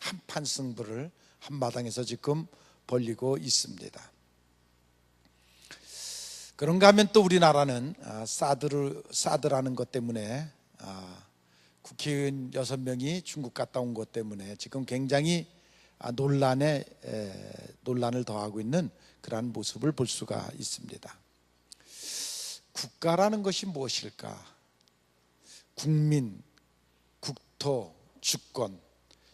한판 승부를 한마당에서 지금 벌이고 있습니다. 그런가 하면 또 우리나라는 사드라는 것 때문에 국회의원 6명이 중국 갔다 온 것 때문에 지금 굉장히 논란을 더하고 있는 그러한 모습을 볼 수가 있습니다. 국가라는 것이 무엇일까? 국민, 국토, 주권,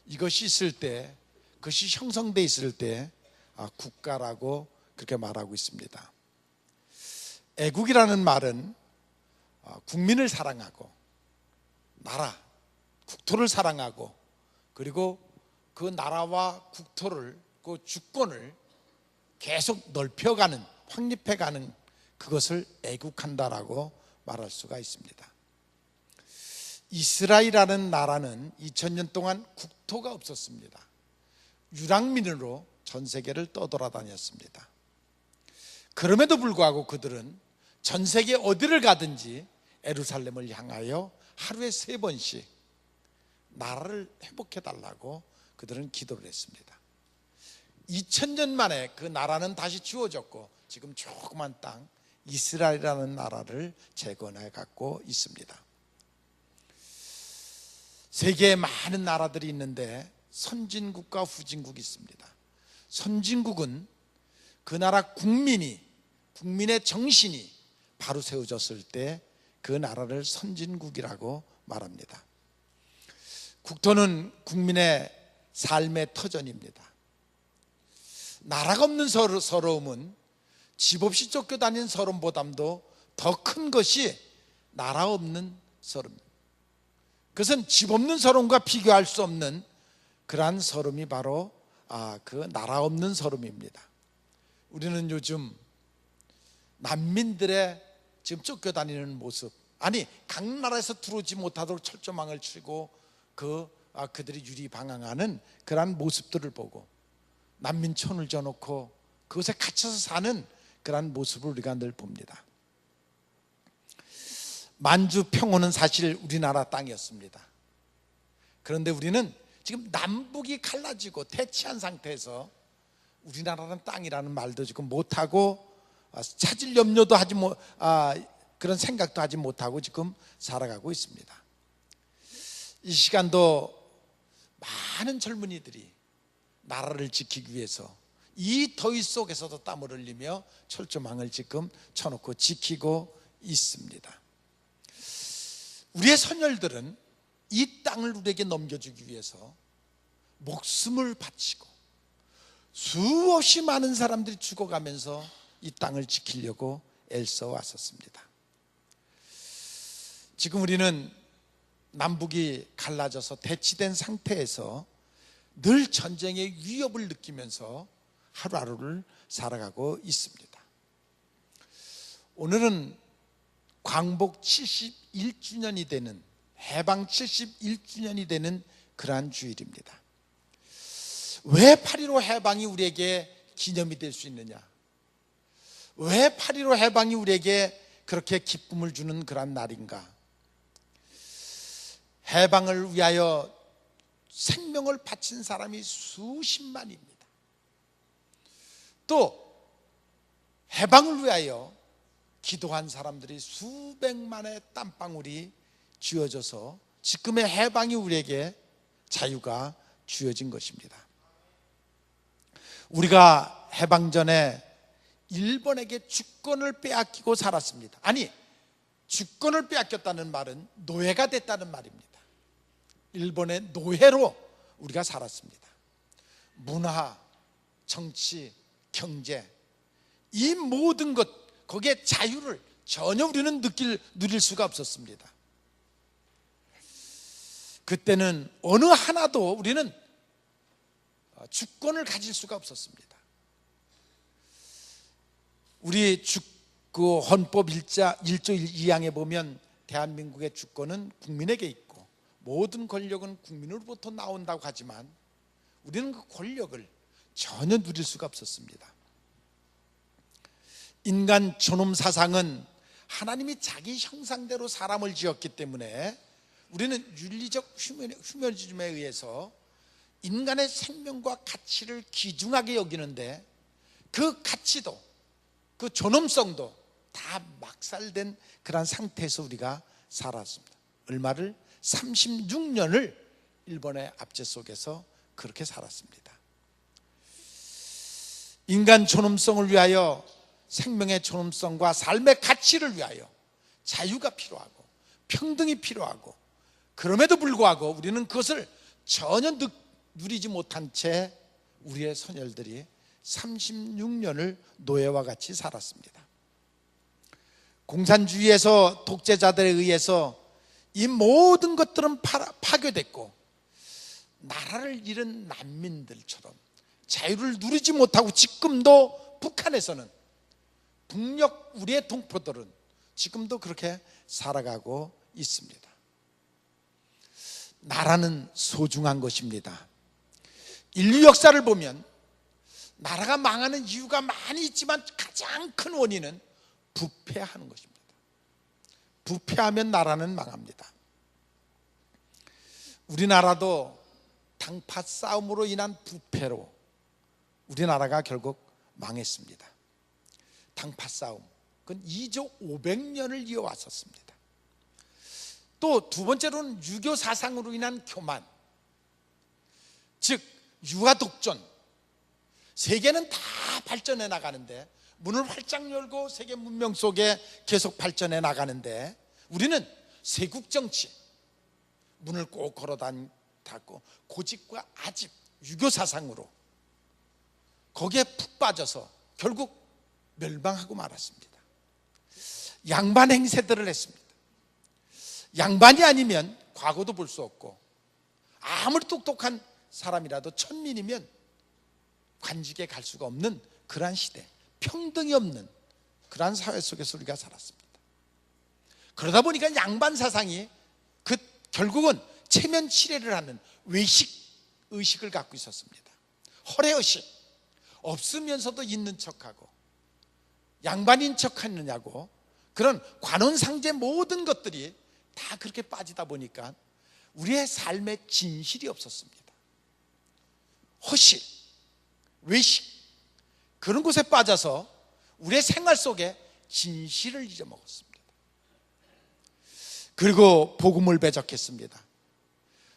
이것이 있을 때, 그것이 형성되어 있을 때 국가라고 그렇게 말하고 있습니다. 애국이라는 말은 국민을 사랑하고 나라, 국토를 사랑하고 그리고 그 나라와 국토를, 그 주권을 계속 넓혀가는, 확립해가는 그것을 애국한다라고 말할 수가 있습니다. 이스라엘이라는 나라는 2000년 동안 국토가 없었습니다. 유랑민으로 전 세계를 떠돌아다녔습니다. 그럼에도 불구하고 그들은 전 세계 어디를 가든지 예루살렘을 향하여 하루에 3번씩 나라를 회복해달라고 그들은 기도를 했습니다. 2000년 만에 그 나라는 다시 지워졌고 지금 조그만 땅 이스라엘이라는 나라를 재건해 갖고 있습니다. 세계에 많은 나라들이 있는데 선진국과 후진국이 있습니다. 선진국은 그 나라 국민의 정신이 바로 세워졌을 때 그 나라를 선진국이라고 말합니다. 국토는 국민의 삶의 터전입니다. 나라가 없는 서러움은 집 없이 쫓겨다니는 서러움보다도 더 큰 것이 나라 없는 서러움입니다. 그것은 집 없는 서러움과 비교할 수 없는 그러한 서러움이 바로 그 나라 없는 서러움입니다. 우리는 요즘 난민들의 지금 쫓겨다니는 모습, 아니 각 나라에서 들어오지 못하도록 철조망을 치고 그들이 유리방황하는 그러한 모습들을 보고 난민촌을 져놓고 그것에 갇혀서 사는 그러한 모습을 우리가 늘 봅니다. 만주 평원은 사실 우리나라 땅이었습니다. 그런데 우리는 지금 남북이 갈라지고 대치한 상태에서 우리나라는 땅이라는 말도 지금 못하고 찾을 염려도 하지 그런 생각도 하지 못하고 지금 살아가고 있습니다. 이 시간도 많은 젊은이들이 나라를 지키기 위해서 이 더위 속에서도 땀을 흘리며 철조망을 지금 쳐놓고 지키고 있습니다. 우리의 선열들은 이 땅을 우리에게 넘겨주기 위해서 목숨을 바치고 수없이 많은 사람들이 죽어가면서 이 땅을 지키려고 애써 왔었습니다. 지금 우리는 남북이 갈라져서 대치된 상태에서 늘 전쟁의 위협을 느끼면서 하루하루를 살아가고 있습니다. 오늘은 광복 71주년이 되는, 해방 71주년이 되는 그러한 주일입니다. 왜 8.15 해방이 우리에게 기념이 될 수 있느냐? 왜 8.15 해방이 우리에게 그렇게 기쁨을 주는 그러한 날인가? 해방을 위하여 생명을 바친 사람이 수십만입니다. 또 해방을 위하여 기도한 사람들이 수백만의 땀방울이 쥐어져서 지금의 해방이 우리에게 자유가 주어진 것입니다. 우리가 해방 전에 일본에게 주권을 빼앗기고 살았습니다. 아니, 주권을 빼앗겼다는 말은 노예가 됐다는 말입니다. 일본의 노예로 우리가 살았습니다. 문화, 정치, 경제, 이 모든 것, 거기에 자유를 전혀 우리는 누릴 수가 없었습니다. 그때는 어느 하나도 우리는 주권을 가질 수가 없었습니다. 우리 헌법 1조 2항에 보면 대한민국의 주권은 국민에게 있고 모든 권력은 국민으로부터 나온다고 하지만 우리는 그 권력을 전혀 누릴 수가 없었습니다. 인간 존엄 사상은 하나님이 자기 형상대로 사람을 지었기 때문에 우리는 윤리적 휴머니즘에 의해서 인간의 생명과 가치를 귀중하게 여기는데 그 가치도 그 존엄성도 다 막살된 그런 상태에서 우리가 살았습니다. 얼마를? 36년을 일본의 압제 속에서 그렇게 살았습니다. 인간 존엄성을 위하여, 생명의 존엄성과 삶의 가치를 위하여 자유가 필요하고 평등이 필요하고, 그럼에도 불구하고 우리는 그것을 전혀 누리지 못한 채 우리의 선열들이 36년을 노예와 같이 살았습니다. 공산주의에서, 독재자들에 의해서 이 모든 것들은 파괴됐고, 나라를 잃은 난민들처럼 자유를 누리지 못하고, 지금도 북한에서는, 북녘 우리의 동포들은 지금도 그렇게 살아가고 있습니다. 나라는 소중한 것입니다. 인류 역사를 보면 나라가 망하는 이유가 많이 있지만 가장 큰 원인은 부패하는 것입니다. 부패하면 나라는 망합니다. 우리나라도 당파 싸움으로 인한 부패로 우리나라가 결국 망했습니다. 당파 싸움, 그건 2조 500년을 이어왔었습니다. 또 두 번째로는 유교 사상으로 인한 교만, 즉 유아 독존. 세계는 다 발전해 나가는데, 문을 활짝 열고 세계 문명 속에 계속 발전해 나가는데, 우리는 세국 정치, 문을 꼭 걸어 닫고 고집과 아집, 유교 사상으로 거기에 푹 빠져서 결국 멸망하고 말았습니다. 양반 행세들을 했습니다. 양반이 아니면 과거도 볼 수 없고, 아무리 똑똑한 사람이라도 천민이면 관직에 갈 수가 없는 그러한 시대, 평등이 없는 그러한 사회 속에서 우리가 살았습니다. 그러다 보니까 양반 사상이 결국은 체면 치레를 하는 외식 의식을 갖고 있었습니다. 허례의식, 없으면서도 있는 척하고 양반인 척하느냐고, 그런 관원상제 모든 것들이 다 그렇게 빠지다 보니까 우리의 삶에 진실이 없었습니다. 허실, 외식, 그런 곳에 빠져서 우리의 생활 속에 진실을 잊어먹었습니다. 그리고 복음을 배척했습니다.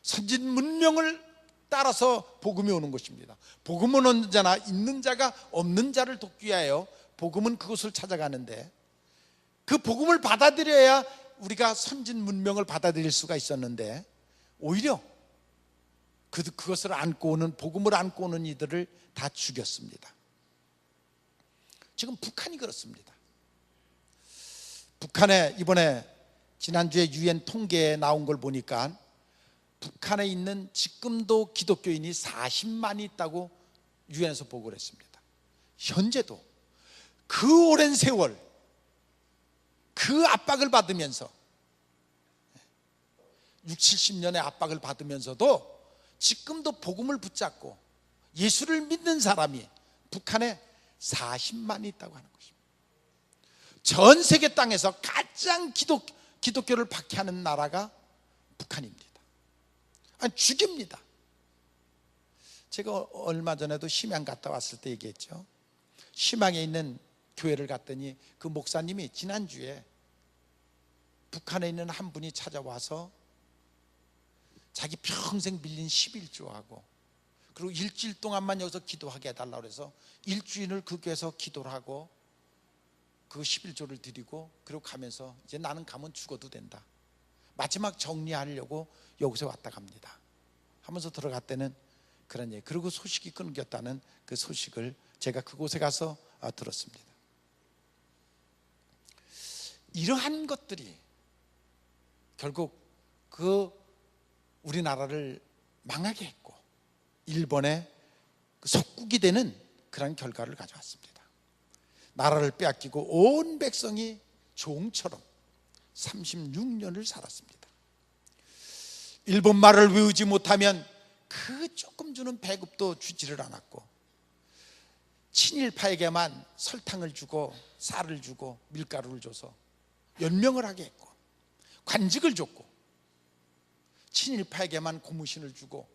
선진 문명을 따라서 복음이 오는 것입니다. 복음은 언제나 있는 자가 없는 자를 돕기 위하여 복음은 그곳을 찾아가는데, 그 복음을 받아들여야 우리가 선진 문명을 받아들일 수가 있었는데, 오히려 그것을 안고 오는, 복음을 안고 오는 이들을 다 죽였습니다. 지금 북한이 그렇습니다. 북한에 이번에 지난주에 유엔 통계에 나온 걸 보니까 북한에 있는 지금도 기독교인이 40만이 있다고 유엔에서 보고를 했습니다. 현재도 그 오랜 세월 그 압박을 받으면서, 60, 70년의 압박을 받으면서도 지금도 복음을 붙잡고 예수를 믿는 사람이 북한에 40만이 있다고 하는 것입니다. 전 세계 땅에서 가장 기독교를 박해하는 나라가 북한입니다. 아니, 죽입니다. 제가 얼마 전에도 심양 갔다 왔을 때 얘기했죠. 심양에 있는 교회를 갔더니 그 목사님이 지난주에 북한에 있는 한 분이 찾아와서 자기 평생 빌린 11조하고, 그리고 일주일 동안만 여기서 기도하게 해달라고 해서 일주일을 그 교회에서 기도를 하고 그 11조를 드리고, 그리고 가면서 이제 나는 가면 죽어도 된다, 마지막 정리하려고 여기서 왔다 갑니다 하면서 들어갔다는 그런 얘기. 그리고 소식이 끊겼다는 그 소식을 제가 그곳에 가서 들었습니다. 이러한 것들이 결국 우리나라를 망하게 했고 일본의 속국이 되는 그런 결과를 가져왔습니다. 나라를 빼앗기고 온 백성이 종처럼 36년을 살았습니다. 일본 말을 외우지 못하면 그 조금 주는 배급도 주지를 않았고, 친일파에게만 설탕을 주고 쌀을 주고 밀가루를 줘서 연명을 하게 했고, 관직을 줬고, 친일파에게만 고무신을 주고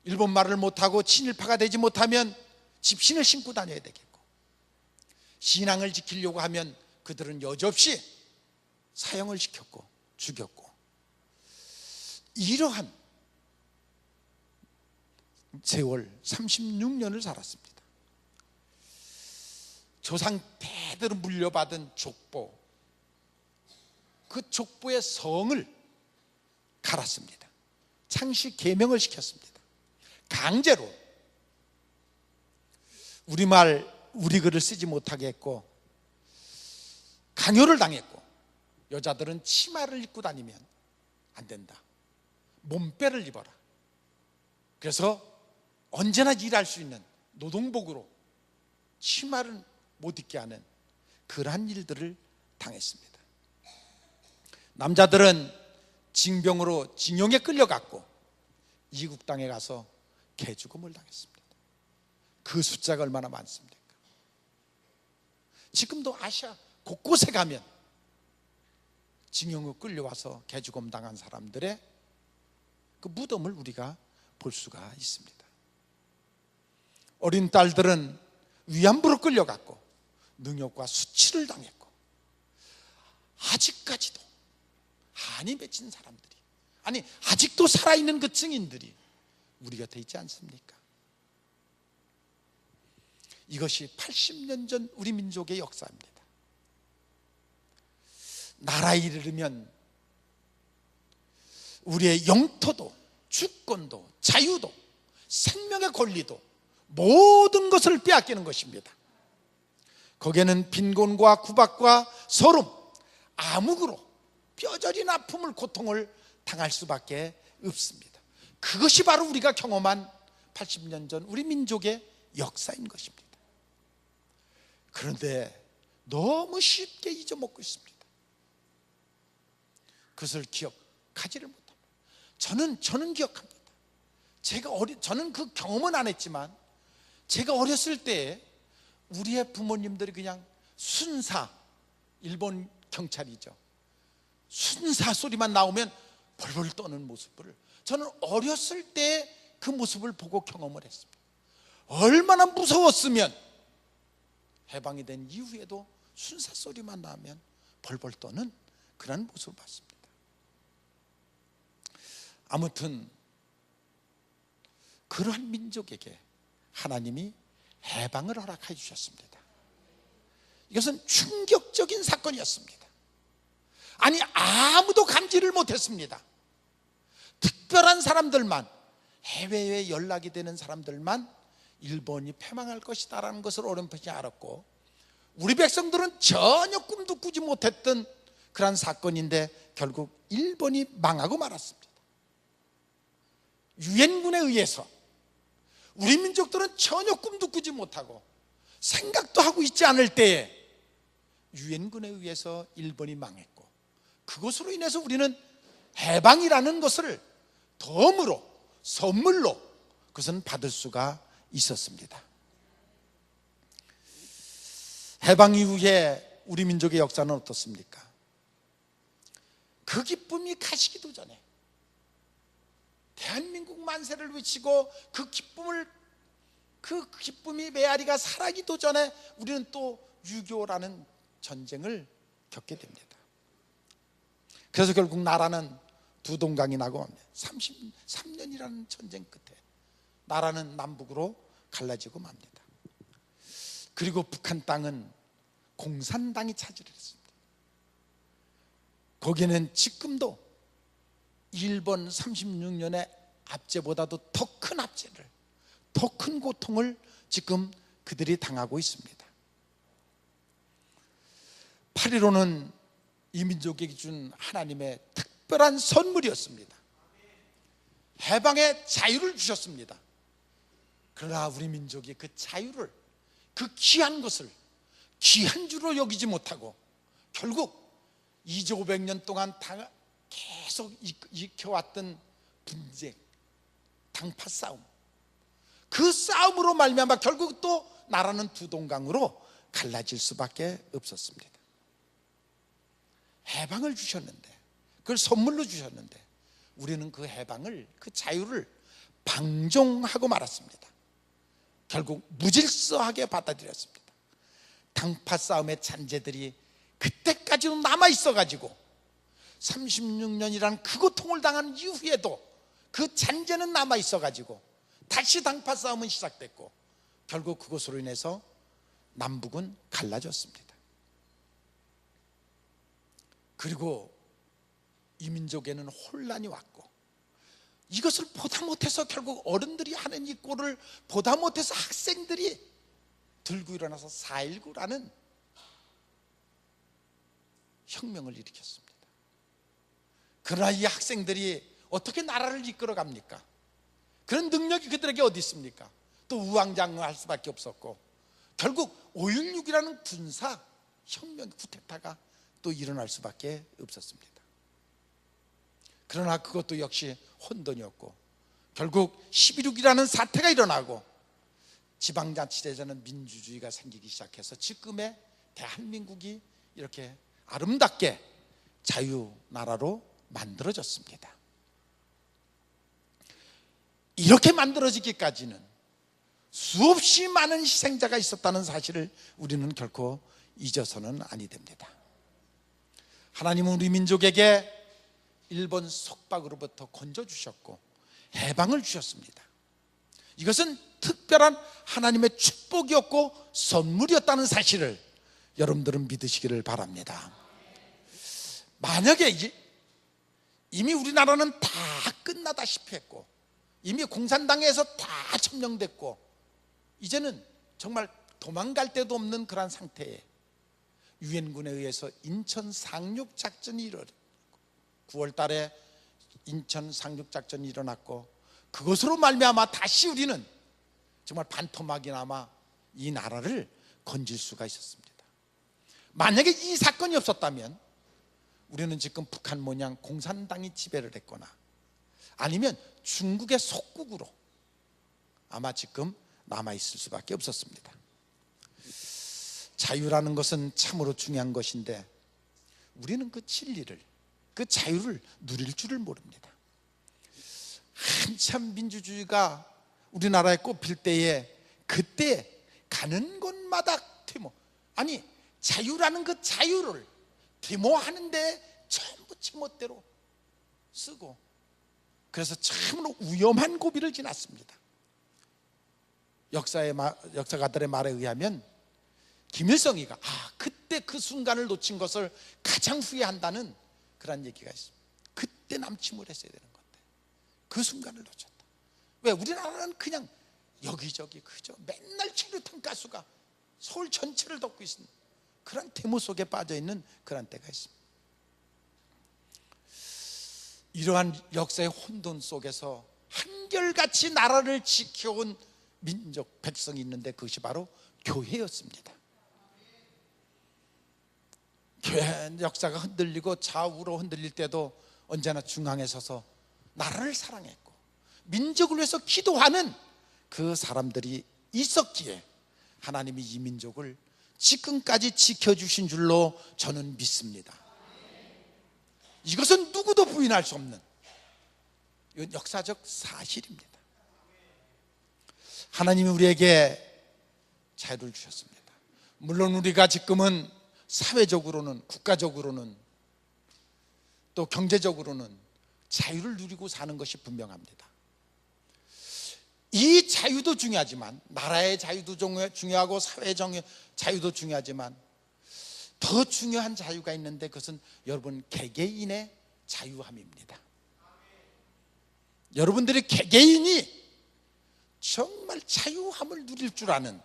일본 말을 못하고 친일파가 되지 못하면 집신을 신고 다녀야 되겠고, 신앙을 지키려고 하면 그들은 여지없이 사형을 시켰고 죽였고, 이러한 세월 36년을 살았습니다. 조상 대대로 물려받은 족보, 그 족보의 성을 갈았습니다. 창시 계명을 시켰습니다. 강제로 우리말, 우리 글을 쓰지 못하게 했고, 강요를 당했고, 여자들은 치마를 입고 다니면 안 된다, 몸빼를 입어라. 그래서 언제나 일할 수 있는 노동복으로 치마를 못 입게 하는 그러한 일들을 당했습니다. 남자들은 징병으로 징용에 끌려갔고 이국 땅에 가서 개죽음을 당했습니다. 그 숫자가 얼마나 많습니까? 지금도 아시아 곳곳에 가면 징용으로 끌려와서 개죽음 당한 사람들의 그 무덤을 우리가 볼 수가 있습니다. 어린 딸들은 위안부로 끌려갔고 능욕과 수치를 당했고, 아직까지도 한이 맺힌 사람들이, 아니 아직도 살아있는 그 증인들이 우리 곁에 있지 않습니까? 이것이 80년 전 우리 민족의 역사입니다. 나라에 이르면 우리의 영토도 주권도 자유도 생명의 권리도 모든 것을 빼앗기는 것입니다. 거기에는 빈곤과 구박과 서름, 암흑으로 뼈저린 아픔을, 고통을 당할 수밖에 없습니다. 그것이 바로 우리가 경험한 80년 전 우리 민족의 역사인 것입니다. 그런데 너무 쉽게 잊어먹고 있습니다. 그것을 기억하지를 못합니다. 저는 기억합니다. 저는 그 경험은 안 했지만 제가 어렸을 때 우리의 부모님들이 그냥 순사, 일본 경찰이죠, 순사 소리만 나오면 벌벌 떠는 모습을 저는 어렸을 때 그 모습을 보고 경험을 했습니다. 얼마나 무서웠으면 해방이 된 이후에도 순사 소리만 나면 벌벌 떠는 그런 모습을 봤습니다. 아무튼 그러한 민족에게 하나님이 해방을 허락해 주셨습니다. 이것은 충격적인 사건이었습니다. 아니 아무도 감지를 못했습니다. 특별한 사람들만, 해외에 연락이 되는 사람들만 일본이 패망할 것이다라는 것을 어렴풋이 알았고, 우리 백성들은 전혀 꿈도 꾸지 못했던 그런 사건인데 결국 일본이 망하고 말았습니다. 유엔군에 의해서 우리 민족들은 전혀 꿈도 꾸지 못하고 생각도 하고 있지 않을 때에 유엔군에 의해서 일본이 망했고, 그것으로 인해서 우리는 해방이라는 것을 덤으로, 선물로 그것은 받을 수가 있었습니다. 해방 이후에 우리 민족의 역사는 어떻습니까? 그 기쁨이 가시기도 전에 대한민국 만세를 외치고 그 기쁨이 메아리가 살아기도 전에 우리는 또 6.25라는 전쟁을 겪게 됩니다. 그래서 결국 나라는 두 동강이 나고 맙니다. 33년이라는 전쟁 끝에 나라는 남북으로 갈라지고 맙니다. 그리고 북한 땅은 공산당이 차지를 했습니다. 거기는 지금도 일본 36년의 압제보다도 더 큰 압제를, 더 큰 고통을 지금 그들이 당하고 있습니다. 8.15는 이 민족에게 준 하나님의 특별한 선물이었습니다. 해방의 자유를 주셨습니다. 그러나 우리 민족이 그 자유를, 그 귀한 것을 귀한 줄로 여기지 못하고 결국 2500년 동안 계속 익혀왔던 분쟁, 당파 싸움, 그 싸움으로 말미암아 결국 또 나라는 두 동강으로 갈라질 수밖에 없었습니다. 해방을 주셨는데, 그걸 선물로 주셨는데 우리는 그 해방을, 그 자유를 방종하고 말았습니다. 결국 무질서하게 받아들였습니다. 당파 싸움의 잔재들이 그때까지도 남아있어가지고 36년이라는 그 고통을 당한 이후에도 그 잔재는 남아있어가지고 다시 당파 싸움은 시작됐고, 결국 그것으로 인해서 남북은 갈라졌습니다. 그리고 이 민족에는 혼란이 왔고, 이것을 보다 못해서 결국 어른들이 하는 이 꼴을 보다 못해서 학생들이 들고 일어나서 4.19라는 혁명을 일으켰습니다. 그러나 이 학생들이 어떻게 나라를 이끌어 갑니까? 그런 능력이 그들에게 어디 있습니까? 또 우왕좌왕할 수밖에 없었고, 결국 5.16이라는 군사 혁명 쿠데타가 또 일어날 수밖에 없었습니다. 그러나 그것도 역시 혼돈이었고, 결국 11.6이라는 사태가 일어나고 지방자치제에서는 민주주의가 생기기 시작해서 지금의 대한민국이 이렇게 아름답게 자유나라로 만들어졌습니다. 이렇게 만들어지기까지는 수없이 많은 희생자가 있었다는 사실을 우리는 결코 잊어서는 아니 됩니다. 하나님은 우리 민족에게 일본 속박으로부터 건져주셨고 해방을 주셨습니다. 이것은 특별한 하나님의 축복이었고 선물이었다는 사실을 여러분들은 믿으시기를 바랍니다. 만약에 이미 우리나라는 다 끝나다시피 했고, 이미 공산당에서 다 점령됐고, 이제는 정말 도망갈 데도 없는 그런 상태에 유엔군에 의해서 인천 상륙작전이 일어났고, 9월 달에 인천 상륙작전이 일어났고, 그것으로 말미암아 다시 우리는 정말 반토막이나마 이 나라를 건질 수가 있었습니다. 만약에 이 사건이 없었다면 우리는 지금 북한 모양 공산당이 지배를 했거나 아니면 중국의 속국으로 아마 지금 남아있을 수밖에 없었습니다. 자유라는 것은 참으로 중요한 것인데 우리는 그 진리를, 그 자유를 누릴 줄을 모릅니다. 한참 민주주의가 우리나라에 꼽힐 때에 그때 가는 곳마다 데모, 아니 자유라는 그 자유를 데모하는데 전부 지멋대로 쓰고, 그래서 참으로 위험한 고비를 지났습니다. 역사가들의 말에 의하면 김일성이가 그때 그 순간을 놓친 것을 가장 후회한다는 그런 얘기가 있습니다. 그때 남침을 했어야 되는 건데 그 순간을 놓쳤다. 왜? 우리나라는 그냥 여기저기 그저 맨날 체류탄 가스가 서울 전체를 덮고 있는 그런 데모 속에 빠져있는 그런 때가 있습니다. 이러한 역사의 혼돈 속에서 한결같이 나라를 지켜온 민족 백성이 있는데 그것이 바로 교회였습니다. 교회 역사가 흔들리고 좌우로 흔들릴 때도 언제나 중앙에 서서 나라를 사랑했고 민족을 위해서 기도하는 그 사람들이 있었기에 하나님이 이 민족을 지금까지 지켜주신 줄로 저는 믿습니다. 이것은 누구도 부인할 수 없는 이건 역사적 사실입니다. 하나님이 우리에게 자유를 주셨습니다. 물론 우리가 지금은 사회적으로는, 국가적으로는, 또 경제적으로는 자유를 누리고 사는 것이 분명합니다. 이 자유도 중요하지만, 나라의 자유도 중요하고 사회의 자유도 중요하지만 더 중요한 자유가 있는데 그것은 여러분 개개인의 자유함입니다. 여러분들의 개개인이 정말 자유함을 누릴 줄 아는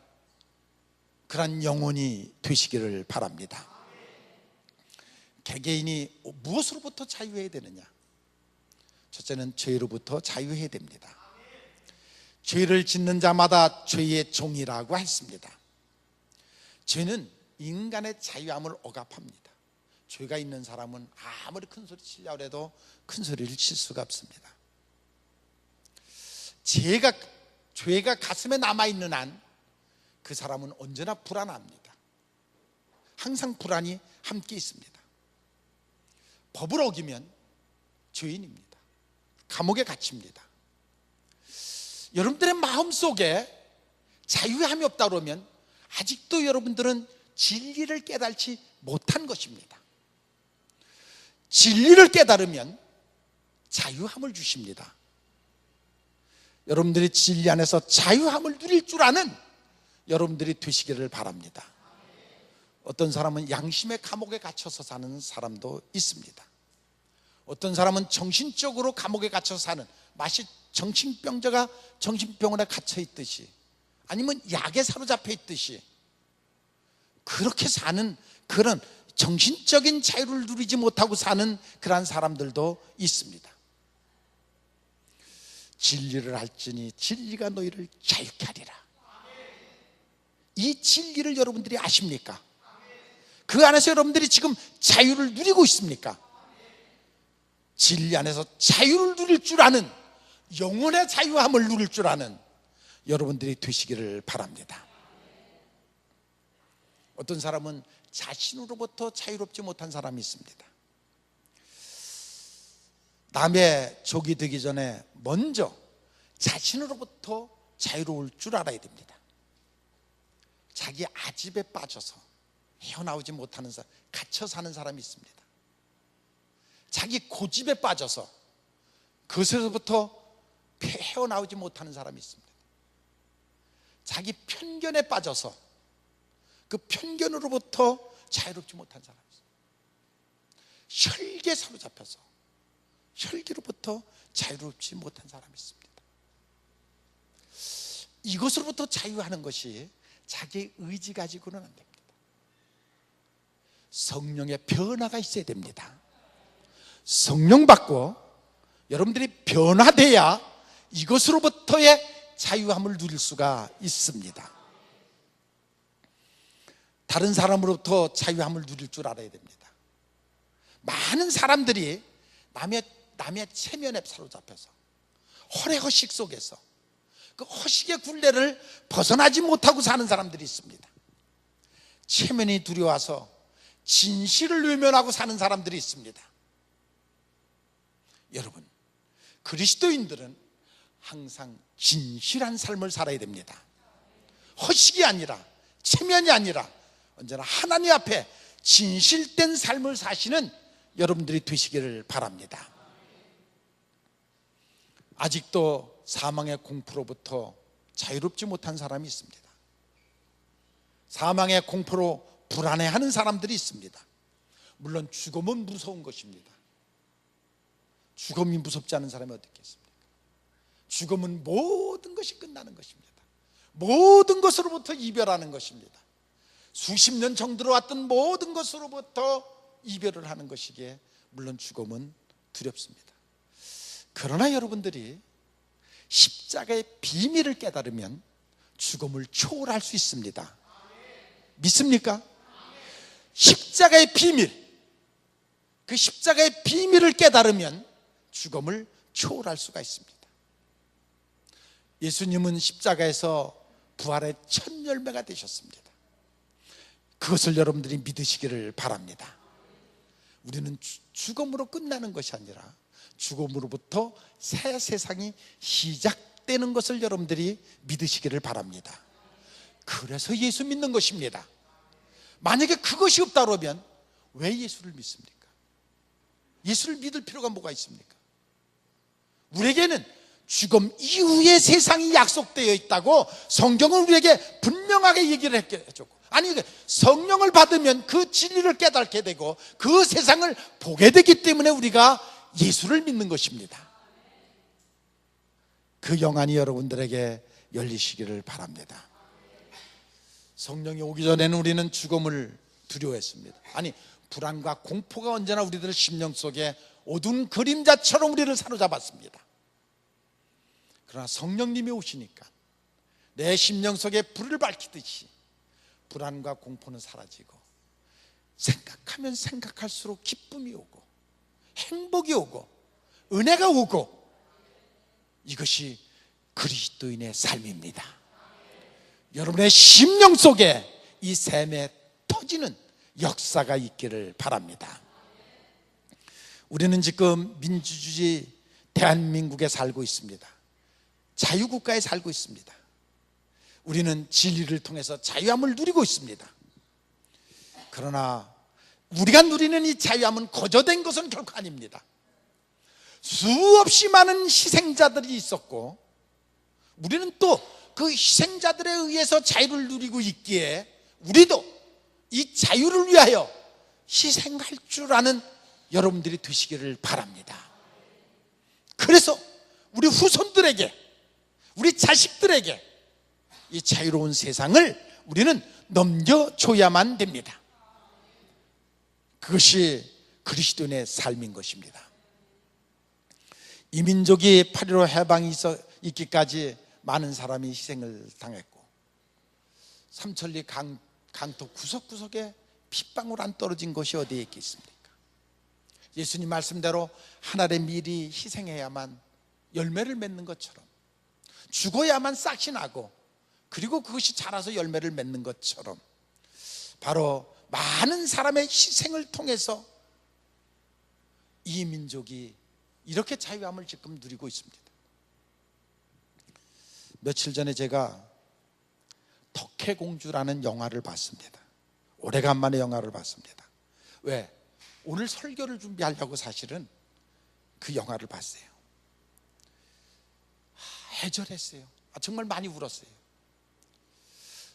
그런 영혼이 되시기를 바랍니다. 개개인이 무엇으로부터 자유해야 되느냐? 첫째는 죄로부터 자유해야 됩니다. 죄를 짓는 자마다 죄의 종이라고 했습니다. 죄는 인간의 자유함을 억압합니다. 죄가 있는 사람은 아무리 큰 소리 치려고 해도 큰 소리를 칠 수가 없습니다. 죄가 가슴에 남아있는 한 그 사람은 언제나 불안합니다. 항상 불안이 함께 있습니다. 법을 어기면 죄인입니다. 감옥에 갇힙니다. 여러분들의 마음속에 자유함이 없다 그러면 아직도 여러분들은 진리를 깨달지 못한 것입니다. 진리를 깨달으면 자유함을 주십니다. 여러분들이 진리 안에서 자유함을 누릴 줄 아는 여러분들이 되시기를 바랍니다. 어떤 사람은 양심의 감옥에 갇혀서 사는 사람도 있습니다. 어떤 사람은 정신적으로 감옥에 갇혀서 사는, 마치 정신병자가 정신병원에 갇혀 있듯이, 아니면 약에 사로잡혀 있듯이 그렇게 사는, 그런 정신적인 자유를 누리지 못하고 사는 그러한 사람들도 있습니다. 진리를 알지니 진리가 너희를 자유케 하리라. 이 진리를 여러분들이 아십니까? 그 안에서 여러분들이 지금 자유를 누리고 있습니까? 진리 안에서 자유를 누릴 줄 아는, 영혼의 자유함을 누릴 줄 아는 여러분들이 되시기를 바랍니다. 어떤 사람은 자신으로부터 자유롭지 못한 사람이 있습니다. 남의 족이 되기 전에 먼저 자신으로부터 자유로울 줄 알아야 됩니다. 자기 아집에 빠져서 헤어나오지 못하는 사람, 갇혀 사는 사람이 있습니다. 자기 고집에 빠져서 그것에서부터 헤어나오지 못하는 사람이 있습니다. 자기 편견에 빠져서 그 편견으로부터 자유롭지 못한 사람이 있습니다. 혈기에 사로잡혀서 혈기로부터 자유롭지 못한 사람이 있습니다. 이것으로부터 자유하는 것이 자기 의지 가지고는 안 됩니다. 성령의 변화가 있어야 됩니다. 성령 받고 여러분들이 변화돼야 이것으로부터의 자유함을 누릴 수가 있습니다. 다른 사람으로부터 자유함을 누릴 줄 알아야 됩니다. 많은 사람들이 남의 체면에 사로잡혀서 허례허식 속에서 그 허식의 굴레를 벗어나지 못하고 사는 사람들이 있습니다. 체면이 두려워서 진실을 외면하고 사는 사람들이 있습니다. 여러분, 그리스도인들은 항상 진실한 삶을 살아야 됩니다. 허식이 아니라, 체면이 아니라 언제나 하나님 앞에 진실된 삶을 사시는 여러분들이 되시기를 바랍니다. 아직도 사망의 공포로부터 자유롭지 못한 사람이 있습니다. 사망의 공포로 불안해하는 사람들이 있습니다. 물론 죽음은 무서운 것입니다. 죽음이 무섭지 않은 사람이 어디 있겠습니까? 죽음은 모든 것이 끝나는 것입니다. 모든 것으로부터 이별하는 것입니다. 수십 년 정들어 왔던 모든 것으로부터 이별을 하는 것이기에 물론 죽음은 두렵습니다. 그러나 여러분들이 십자가의 비밀을 깨달으면 죽음을 초월할 수 있습니다. 믿습니까? 십자가의 비밀, 그 십자가의 비밀을 깨달으면 죽음을 초월할 수가 있습니다. 예수님은 십자가에서 부활의 첫 열매가 되셨습니다. 그것을 여러분들이 믿으시기를 바랍니다. 우리는 죽음으로 끝나는 것이 아니라 죽음으로부터 새 세상이 시작되는 것을 여러분들이 믿으시기를 바랍니다. 그래서 예수 믿는 것입니다. 만약에 그것이 없다 그러면 왜 예수를 믿습니까? 예수를 믿을 필요가 뭐가 있습니까? 우리에게는 죽음 이후의 세상이 약속되어 있다고 성경은 우리에게 분명하게 얘기를 해줬고, 아니 성령을 받으면 그 진리를 깨닫게 되고 그 세상을 보게 되기 때문에 우리가 예수를 믿는 것입니다. 그 영안이 여러분들에게 열리시기를 바랍니다. 성령이 오기 전에는 우리는 죽음을 두려워했습니다. 아니, 불안과 공포가 언제나 우리들 심령 속에 어두운 그림자처럼 우리를 사로잡았습니다. 그러나 성령님이 오시니까 내 심령 속에 불을 밝히듯이 불안과 공포는 사라지고 생각하면 생각할수록 기쁨이 오고 행복이 오고 은혜가 오고, 이것이 그리스도인의 삶입니다. 여러분의 심령 속에 이 샘에 터지는 역사가 있기를 바랍니다. 우리는 지금 민주주의 대한민국에 살고 있습니다. 자유국가에 살고 있습니다. 우리는 진리를 통해서 자유함을 누리고 있습니다. 그러나 우리가 누리는 이 자유함은 거저된 것은 결코 아닙니다. 수없이 많은 희생자들이 있었고, 우리는 또 그 희생자들에 의해서 자유를 누리고 있기에 우리도 이 자유를 위하여 희생할 줄 아는 여러분들이 되시기를 바랍니다. 그래서 우리 후손들에게, 우리 자식들에게 이 자유로운 세상을 우리는 넘겨줘야만 됩니다. 그것이 그리스도인의 삶인 것입니다. 이 민족이 8.15 해방이 있기까지 많은 사람이 희생을 당했고, 삼천리 강토 구석구석에 핏방울 안 떨어진 곳이 어디에 있겠습니까? 예수님 말씀대로 한 알의 밀이 희생해야만 열매를 맺는 것처럼, 죽어야만 싹이 나고, 그리고 그것이 자라서 열매를 맺는 것처럼, 바로 많은 사람의 희생을 통해서 이 민족이 이렇게 자유함을 지금 누리고 있습니다. 며칠 전에 제가 덕혜공주라는 영화를 봤습니다. 오래간만에 영화를 봤습니다. 왜? 오늘 설교를 준비하려고 사실은 그 영화를 봤어요. 애절했어요. 정말 많이 울었어요.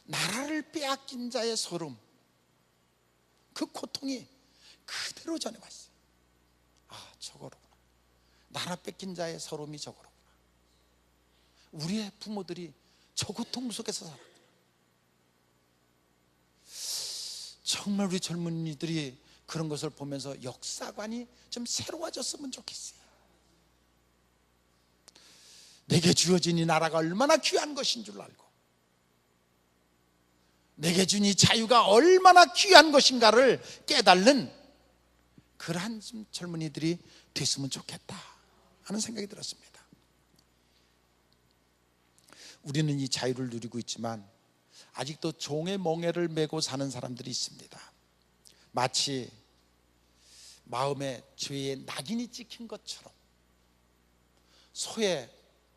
나라를 빼앗긴 자의 서름, 그 고통이 그대로 전해왔어요. 저거로구나. 나라 뺏긴 자의 서름이 저거로구나. 우리의 부모들이 저 고통 속에서 살았구나. 정말 우리 젊은이들이 그런 것을 보면서 역사관이 좀 새로워졌으면 좋겠어요. 내게 주어진 이 나라가 얼마나 귀한 것인 줄 알고, 내게 준 이 자유가 얼마나 귀한 것인가를 깨달는 그러한 젊은이들이 됐으면 좋겠다 하는 생각이 들었습니다. 우리는 이 자유를 누리고 있지만 아직도 종의 멍에를 메고 사는 사람들이 있습니다. 마치 마음에 죄의 낙인이 찍힌 것처럼, 소의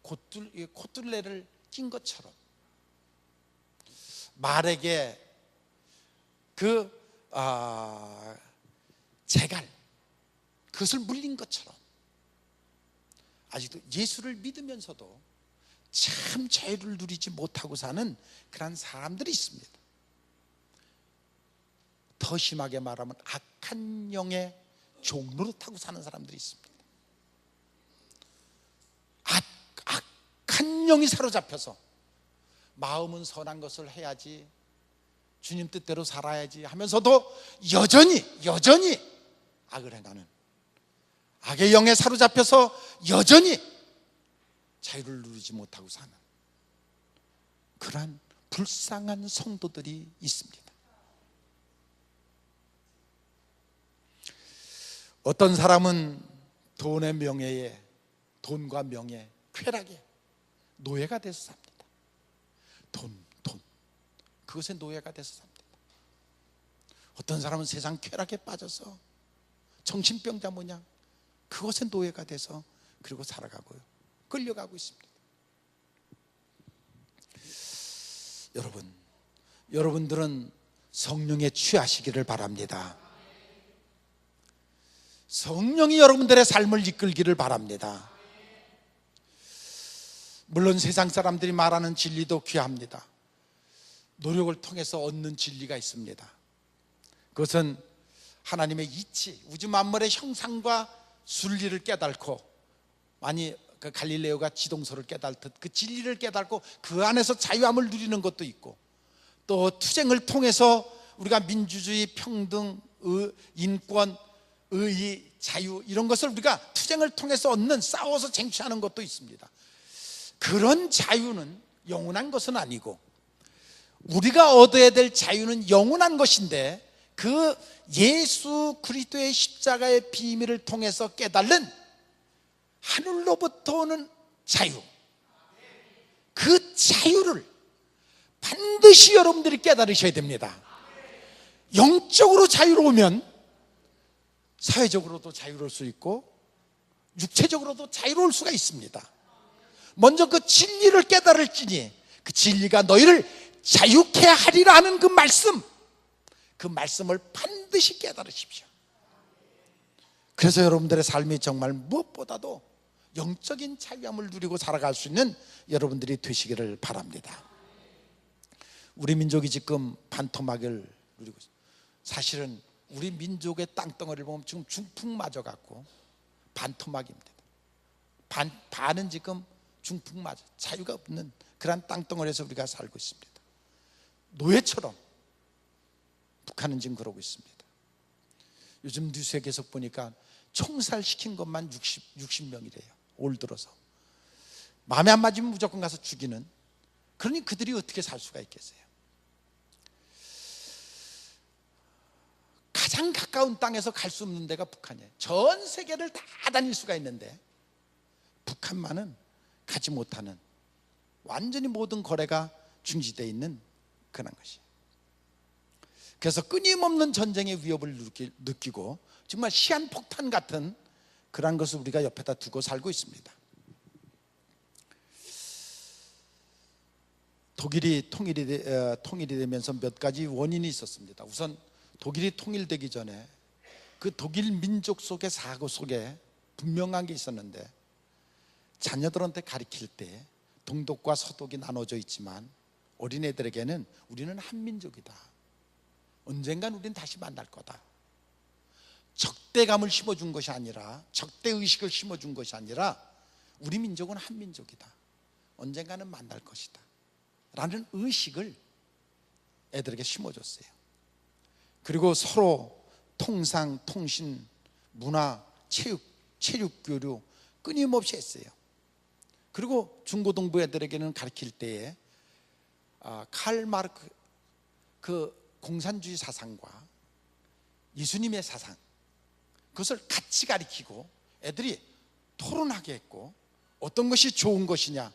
콧둘레를 낀 것처럼, 말에게 그 재갈, 그것을 물린 것처럼 아직도 예수를 믿으면서도 참 자유를 누리지 못하고 사는 그런 사람들이 있습니다. 더 심하게 말하면 악한 영의 종노릇하고 사는 사람들이 있습니다. 악한 영이 사로잡혀서 마음은 선한 것을 해야지, 주님 뜻대로 살아야지 하면서도 여전히 악을 행하는, 악의 영에 사로잡혀서 여전히 자유를 누리지 못하고 사는 그러한 불쌍한 성도들이 있습니다. 어떤 사람은 돈의 명예에, 돈과 명예, 쾌락에 노예가 돼서 삽니다. 돈, 그것에 노예가 돼서 삽니다. 어떤 사람은 세상 쾌락에 빠져서 정신병자 모양 그것에 노예가 돼서 그리고 살아가고요, 끌려가고 있습니다. 여러분들은 성령에 취하시기를 바랍니다. 성령이 여러분들의 삶을 이끌기를 바랍니다. 물론 세상 사람들이 말하는 진리도 귀합니다. 노력을 통해서 얻는 진리가 있습니다. 그것은 하나님의 이치, 우주 만물의 형상과 순리를 깨닫고, 많이 그 갈릴레오가 지동서를 깨닫듯 그 진리를 깨닫고 그 안에서 자유함을 누리는 것도 있고, 또 투쟁을 통해서 우리가 민주주의, 평등, 인권, 의의, 자유, 이런 것을 우리가 투쟁을 통해서 얻는, 싸워서 쟁취하는 것도 있습니다. 그런 자유는 영원한 것은 아니고, 우리가 얻어야 될 자유는 영원한 것인데, 그 예수 그리스도의 십자가의 비밀을 통해서 깨달는 하늘로부터 오는 자유, 그 자유를 반드시 여러분들이 깨달으셔야 됩니다. 영적으로 자유로우면 사회적으로도 자유로울 수 있고 육체적으로도 자유로울 수가 있습니다. 먼저 그 진리를 깨달을지니 그 진리가 너희를 자유케 하리라 하는 그 말씀을 반드시 깨달으십시오. 그래서 여러분들의 삶이 정말 무엇보다도 영적인 자유함을 누리고 살아갈 수 있는 여러분들이 되시기를 바랍니다. 우리 민족이 지금 반토막을 누리고 있습니다. 사실은 우리 민족의 땅덩어리를 보면 지금 중풍 맞아 갖고 반토막입니다. 반은 지금 중풍 맞아 자유가 없는 그런 땅덩어리에서 우리가 살고 있습니다. 노예처럼 북한은 지금 그러고 있습니다. 요즘 뉴스에 계속 보니까 총살시킨 것만 60명이래요. 올 들어서 마음에 안 맞으면 무조건 가서 죽이는. 그러니 그들이 어떻게 살 수가 있겠어요? 가장 가까운 땅에서 갈 수 없는 데가 북한이에요. 전 세계를 다 다닐 수가 있는데 북한만은 가지 못하는, 완전히 모든 거래가 중지되어 있는 그런 것이에요. 그래서 끊임없는 전쟁의 위협을 느끼고 정말 시한폭탄 같은 그런 것을 우리가 옆에다 두고 살고 있습니다. 독일이 통일이 되면서 몇 가지 원인이 있었습니다. 우선 독일이 통일되기 전에 그 독일 민족 속의 사고 속에 분명한 게 있었는데, 자녀들한테 가르칠 때 동독과 서독이 나눠져 있지만 어린애들에게는 우리는 한민족이다, 언젠간 우리는 다시 만날 거다, 적대감을 심어준 것이 아니라, 적대의식을 심어준 것이 아니라 우리 민족은 한민족이다, 언젠가는 만날 것이다 라는 의식을 애들에게 심어줬어요. 그리고 서로 통상, 통신, 문화, 체육 교류 끊임없이 했어요. 그리고 중고등부 애들에게는 가르칠 때에 칼 마르크 그 공산주의 사상과 예수님의 사상, 그것을 같이 가르치고 애들이 토론하게 했고, 어떤 것이 좋은 것이냐,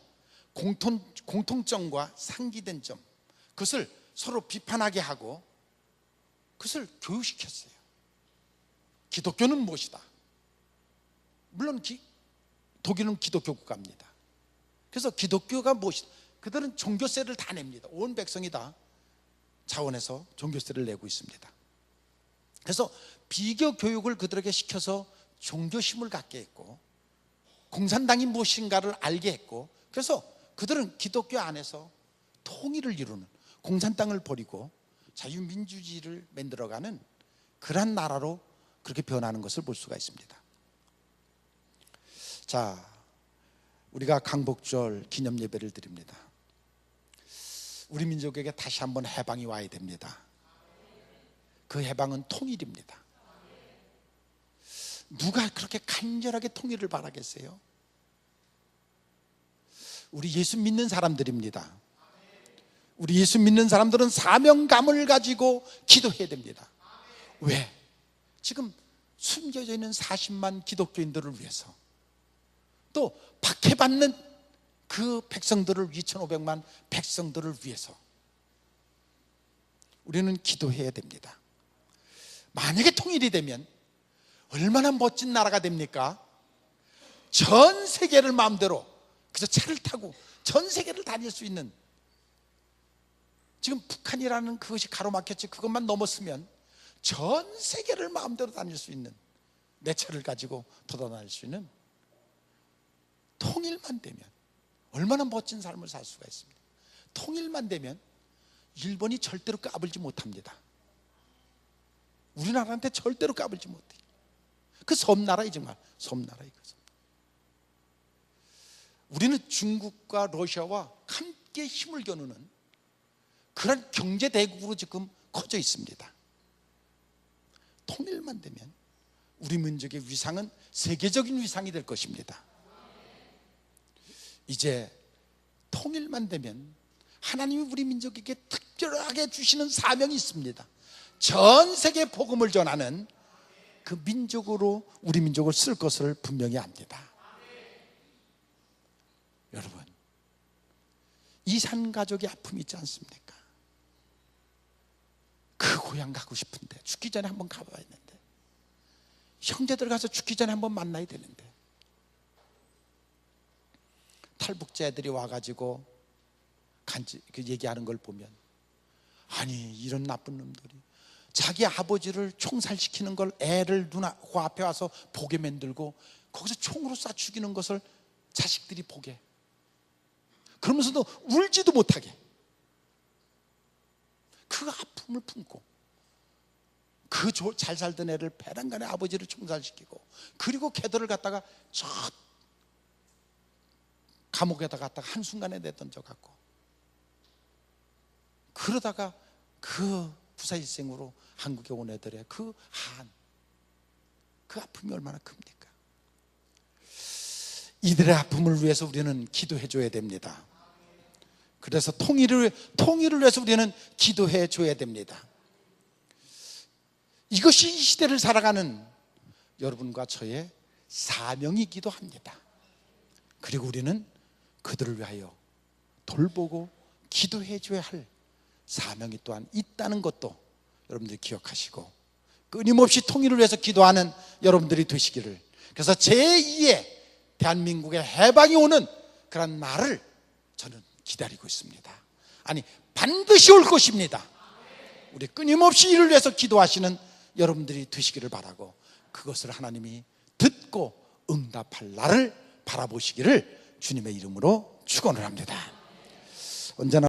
공통점과 상기된 점, 그것을 서로 비판하게 하고 그것을 교육시켰어요. 기독교는 무엇이다. 물론 독일은 기독교 국가입니다. 그래서 기독교가 무엇이다, 그들은 종교세를 다 냅니다. 온 백성이 다 자원해서 종교세를 내고 있습니다. 그래서 비교 교육을 그들에게 시켜서 종교심을 갖게 했고, 공산당이 무엇인가를 알게 했고, 그래서 그들은 기독교 안에서 통일을 이루는, 공산당을 버리고 자유민주주의를 만들어가는 그런 나라로 그렇게 변하는 것을 볼 수가 있습니다. 자, 우리가 강복절 기념 예배를 드립니다. 우리 민족에게 다시 한번 해방이 와야 됩니다. 그 해방은 통일입니다. 누가 그렇게 간절하게 통일을 바라겠어요? 우리 예수 믿는 사람들입니다. 우리 예수 믿는 사람들은 사명감을 가지고 기도해야 됩니다. 왜? 지금 숨겨져 있는 40만 기독교인들을 위해서, 또 박해받는 그 백성들을, 2,500만 백성들을 위해서 우리는 기도해야 됩니다. 만약에 통일이 되면 얼마나 멋진 나라가 됩니까? 전 세계를 마음대로, 그래서 차를 타고 전 세계를 다닐 수 있는, 지금 북한이라는 그것이 가로막혔지, 그것만 넘었으면 전 세계를 마음대로 다닐 수 있는, 내 차를 가지고 돌아다닐 수 있는, 통일만 되면 얼마나 멋진 삶을 살 수가 있습니다. 통일만 되면 일본이 절대로 까불지 못합니다. 우리나라한테 절대로 까불지 못해요. 그 섬나라에, 정말 섬나라에. 우리는 중국과 러시아와 함께 힘을 겨누는 그런 경제 대국으로 지금 커져 있습니다. 통일만 되면 우리 민족의 위상은 세계적인 위상이 될 것입니다. 이제 통일만 되면 하나님이 우리 민족에게 특별하게 주시는 사명이 있습니다. 전 세계 복음을 전하는 그 민족으로 우리 민족을 쓸 것을 분명히 압니다. 여러분, 이산 가족의 아픔이 있지 않습니까? 그 고향 가고 싶은데, 죽기 전에 한번 가봐야 되는데, 형제들 가서 죽기 전에 한번 만나야 되는데, 탈북자들이 와가지고 얘기하는 걸 보면, 아니 이런 나쁜 놈들이 자기 아버지를 총살시키는 걸 애를 그 앞에 와서 보게 만들고 거기서 총으로 쏴 죽이는 것을 자식들이 보게, 그러면서도 울지도 못하게 그 아픔을 품고 그 잘 살던 애를 배란간에 아버지를 총살시키고, 그리고 걔들을 갖다가 저 감옥에다 갖다가 한순간에 내던져갖고, 그러다가 그 부사일생으로 한국에 온 애들의 그 아픔이 얼마나 큽니까? 이들의 아픔을 위해서 우리는 기도해 줘야 됩니다. 그래서 통일을 위해서 우리는 기도해 줘야 됩니다. 이것이 이 시대를 살아가는 여러분과 저의 사명이기도 합니다. 그리고 우리는 그들을 위하여 돌보고 기도해 줘야 할 사명이 또한 있다는 것도 여러분들이 기억하시고, 끊임없이 통일을 위해서 기도하는 여러분들이 되시기를, 그래서 제2의 대한민국의 해방이 오는 그런 날을 저는 기다리고 있습니다. 아니, 반드시 올 것입니다. 우리 끊임없이 이를 위해서 기도하시는 여러분들이 되시기를 바라고, 그것을 하나님이 듣고 응답할 날을 바라보시기를 주님의 이름으로 축원을 합니다. 언제나